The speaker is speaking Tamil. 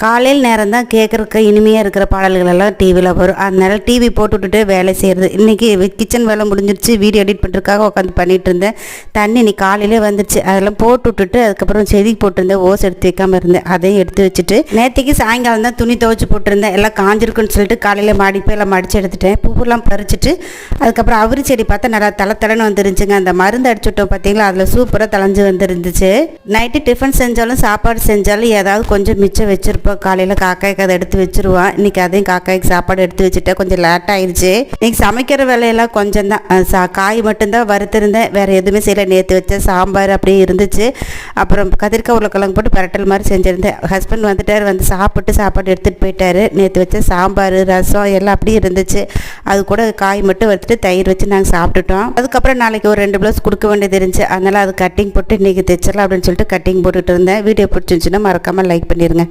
காலையில் நேரம் தான் கேட்குறக்கு இனிமையாக இருக்கிற பாடல்கள் எல்லாம் டிவியில் வரும். அதனால டிவி போட்டு விட்டுட்டு வேலை செய்கிறது. இன்றைக்கி கிச்சன் வேலை முடிஞ்சிருச்சு, வீடியோ எடிட் பண்ணுறதுக்காக உட்காந்து பண்ணிகிட்டு இருந்தேன். தண்ணி இன்னைக்கு காலையிலே வந்துருச்சு. அதெல்லாம் போட்டு விட்டுட்டு அதுக்கப்புறம் செடிக்கு போட்டிருந்தேன், ஓஸ் எடுத்து வைக்காமல் இருந்தேன். அதையும் எடுத்து வச்சுட்டு நேற்றுக்கு சாயங்காலம் தான் துணி துவைச்சி போட்டிருந்தேன். எல்லாம் காஞ்சிருக்குன்னு சொல்லிட்டு காலையில் மாடிப்போய் எல்லாம் மடித்து எடுத்துட்டேன். பூவெல்லாம் பறிச்சுட்டு அதுக்கப்புறம் அவரி செடி பார்த்தா நல்லா தலைன்னு வந்துருந்துச்சுங்க. அந்த மருந்து அடிச்சுட்டோம் பார்த்தீங்களா, அதில் சூப்பராக தலைஞ்சு வந்துருந்துச்சு. நைட்டு டிஃபன் செஞ்சாலும் சாப்பாடு செஞ்சாலும் ஏதாவது கொஞ்சம் மிச்சம் வச்சுருப்போம். காலையில் காக்காய்க்கு அதை எடுத்து வச்சுருவான். இன்றைக்கி அதையும் காக்காய்க்கு சாப்பாடு எடுத்து வச்சுட்டேன். கொஞ்சம் லேட் ஆயிடுச்சு. இன்றைக்கி சமைக்கிற வேலையெல்லாம் கொஞ்சம் தான், காய் மட்டும்தான் வறுத்துருந்தேன், வேறு எதுவுமே செய்யலை. நேற்று வச்ச சாம்பார் அப்படியே இருந்துச்சு. அப்புறம் கத்திரிக்காய் உருளைக்கிழங்கு போட்டு பரட்டல் மாதிரி செஞ்சுருந்தேன். ஹஸ்பண்ட் வந்துட்டார், வந்து சாப்பிட்டு சாப்பாடு எடுத்துகிட்டு போயிட்டார். நேற்று வச்ச சாம்பார் ரசம் எல்லாம் அப்படியே இருந்துச்சு. அது கூட காய் மட்டும் வறுத்துட்டு தயிர் வச்சு நாங்கள் சாப்பிட்டுட்டோம். அதுக்கப்புறம் நாளைக்கு ஒரு 2 ப்ளவுஸ் கொடுக்க வேண்டியது இருந்துச்சு. அதனால் அது கட்டிங் போட்டு இன்றைக்கி தைச்சிடலாம் அப்படின்னு சொல்லிட்டு கட்டிங் போட்டுட்டு இருந்தேன். வீடியோ பிடிச்சிருந்துச்சுன்னா மறக்காமல் லைக் பண்ணிடுங்க.